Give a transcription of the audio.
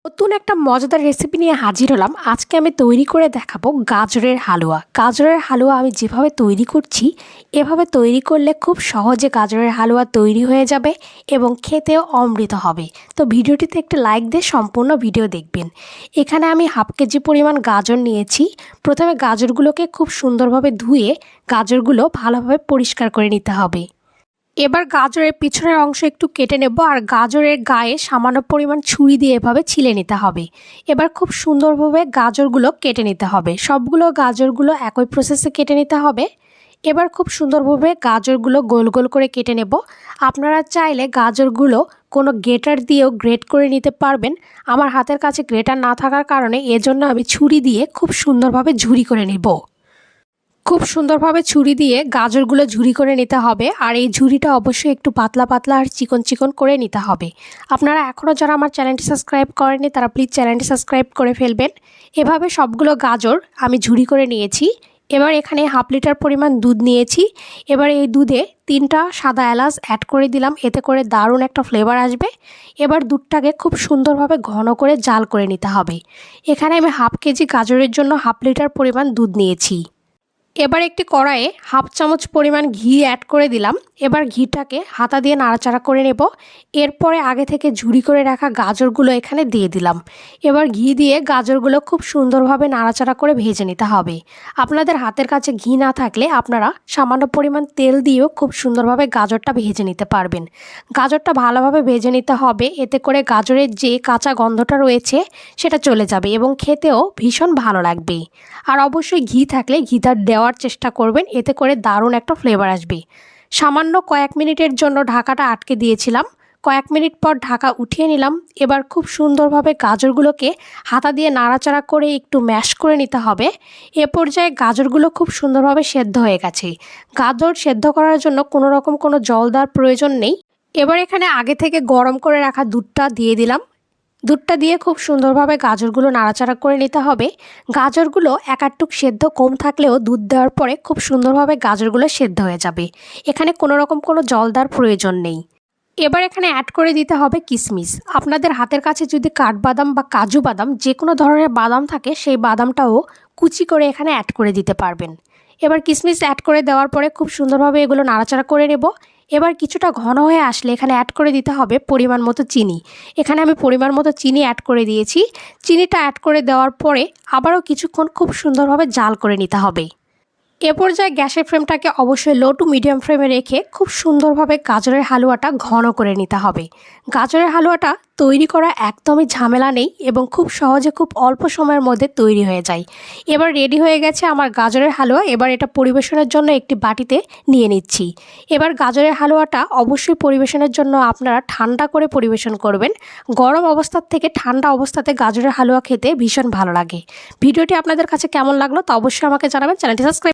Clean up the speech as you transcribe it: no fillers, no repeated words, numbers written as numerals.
নতুন একটা মজাদার রেসিপি নিয়ে হাজির হলাম। আজকে আমি তৈরি করে দেখাবো গাজরের হালুয়া। গাজরের হালুয়া আমি যেভাবে তৈরি করছি এভাবে তৈরি করলে খুব সহজে গাজরের হালুয়া তৈরি হয়ে যাবে এবং খেতেও অমৃত হবে। তো ভিডিওটিতে একটি লাইক দিয়ে সম্পূর্ণ ভিডিও দেখবেন। এখানে আমি হাফ কেজি পরিমাণ গাজর নিয়েছি। প্রথমে গাজরগুলোকে খুব সুন্দরভাবে ধুয়ে গাজরগুলো ভালোভাবে পরিষ্কার করে নিতে হবে। এবার গাজরের পিছনের অংশ একটু কেটে নেব আর গাজরের গায়ে সামান্য পরিমাণ ছুরি দিয়ে এভাবে ছিলে নিতে হবে। এবার খুব সুন্দরভাবে গাজরগুলো কেটে নিতে হবে। সবগুলো গাজরগুলো একই প্রসেসে কেটে নিতে হবে। এবার খুব সুন্দরভাবে গাজরগুলো গোল গোল করে কেটে নেব। আপনারা চাইলে গাজরগুলো কোনো গ্রেটার দিয়েও গ্রেট করে নিতে পারবেন। আমার হাতের কাছে গ্রেটার না থাকার কারণে এজন্য আমি ছুরি দিয়ে খুব সুন্দরভাবে ঝুরি করে নেব। খুব সুন্দরভাবে ছুরি দিয়ে গাজরগুলো ঝুরি করে নিতে হবে আর এই ঝুরিটা অবশ্যই একটু পাতলা পাতলা আর চিকন চিকন করে নিতে হবে। আপনারা এখনও যারা আমার চ্যানেলটি সাবস্ক্রাইব করেননি তারা প্লিজ চ্যানেলটি সাবস্ক্রাইব করে ফেলবেন। এভাবে সবগুলো গাজর আমি ঝুরি করে নিয়েছি। এবার এখানে হাফ লিটার পরিমাণ দুধ নিয়েছি। এবার এই দুধে 3টা সাদা এলাচ অ্যাড করে দিলাম, এতে করে দারুণ একটা ফ্লেভার আসবে। এবার দুধটাকে খুব সুন্দরভাবে ঘন করে জাল করে নিতে হবে। এখানে আমি হাফ কেজি গাজরের জন্য হাফ লিটার পরিমাণ দুধ নিয়েছি। এবার একটি কড়াইয়ে হাফ চামচ পরিমাণ ঘি অ্যাড করে দিলাম। এবার ঘিটাকে হাতা দিয়ে নাড়াচাড়া করে নেব। এরপরে আগে থেকে ঝুরি করে রাখা গাজরগুলো এখানে দিয়ে দিলাম। এবার ঘি দিয়ে গাজরগুলো খুব সুন্দরভাবে নাড়াচাড়া করে ভেজে নিতে হবে। আপনাদের হাতের কাছে ঘি না থাকলে আপনারা সামান্য পরিমাণ তেল দিয়েও খুব সুন্দরভাবে গাজরটা ভেজে নিতে পারবেন। গাজরটা ভালোভাবে ভেজে নিতে হবে, এতে করে গাজরের যে কাঁচা গন্ধটা রয়েছে সেটা চলে যাবে এবং খেতেও ভীষণ ভালো লাগবে। আর অবশ্যই ঘি থাকলে ঘিটা দেওয়ার চেষ্টা করবেন, এতে করে দারুণ একটা ফ্লেভার আসবে। সামান্য কয়েক মিনিটের জন্য ঢাকাটা আটকে দিয়েছিলাম। কয়েক মিনিট পর ঢাকা উঠিয়ে নিলাম। এবার খুব সুন্দরভাবে গাজরগুলোকে হাতা দিয়ে নাড়াচাড়া করে একটু ম্যাশ করে নিতে হবে। এ পর্যায়ে গাজরগুলো খুব সুন্দরভাবে সেদ্ধ হয়ে গেছে। গাজর সেদ্ধ করার জন্য কোনো জল দেওয়ার প্রয়োজন নেই। এবার এখানে আগে থেকে গরম করে রাখা দুধটা দিয়ে দিলাম। দুধটা দিয়ে খুব সুন্দরভাবে গাজরগুলো নাড়াচাড়া করে নিতে হবে। গাজরগুলো একাটুক সেদ্ধ কম থাকলেও দুধ দেওয়ার পরে খুব সুন্দরভাবে গাজরগুলো সেদ্ধ হয়ে যাবে। এখানে কোনো জল দেওয়ার প্রয়োজন নেই। এবার এখানে অ্যাড করে দিতে হবে কিশমিশ। আপনাদের হাতের কাছে যদি কাঠবাদাম বা কাজু বাদাম যে কোনো ধরনের বাদাম থাকে সেই বাদামটাও কুচি করে এখানে অ্যাড করে দিতে পারবেন। এবার কিশমিশ অ্যাড করে দেওয়ার পরে খুব সুন্দরভাবে এগুলো নাড়াচাড়া করে নেব। এবার কিছুটা ঘন হয়ে আসলে এখানে অ্যাড করে দিতে হবে পরিমাণ মতো চিনি। এখানে আমি পরিমাণ মতো চিনি অ্যাড করে দিয়েছি। চিনিটা অ্যাড করে দেওয়ার পরে আবারও কিছুক্ষণ খুব সুন্দরভাবে জাল করে নিতে হবে। এ পর্যায়ে গ্যাসের ফ্লেমটাকে অবশ্যই লো টু মিডিয়াম ফ্লেমে রেখে খুব সুন্দরভাবে গাজরের হালুয়াটা ঘন করে নিতে হবে। গাজরের হালুয়াটা তৈরি করা একদমই ঝামেলা নেই এবং খুব সহজে খুব অল্প সময়ের মধ্যে তৈরি হয়ে যায়। এবার রেডি হয়ে গেছে আমার গাজরের হালুয়া। এবার এটা পরিবেশনের জন্য একটি বাটিতে নিয়ে নিচ্ছি। এবার গাজরের হালুয়াটা অবশ্যই পরিবেশনের জন্য আপনারা ঠান্ডা করে পরিবেশন করবেন। গরম অবস্থার থেকে ঠান্ডা অবস্থাতে গাজরের হালুয়া খেতে ভীষণ ভালো লাগে। ভিডিওটি আপনাদের কাছে কেমন লাগলো তা অবশ্যই আমাকে জানাবেন। চ্যানেলটি সাবস্ক্রাইব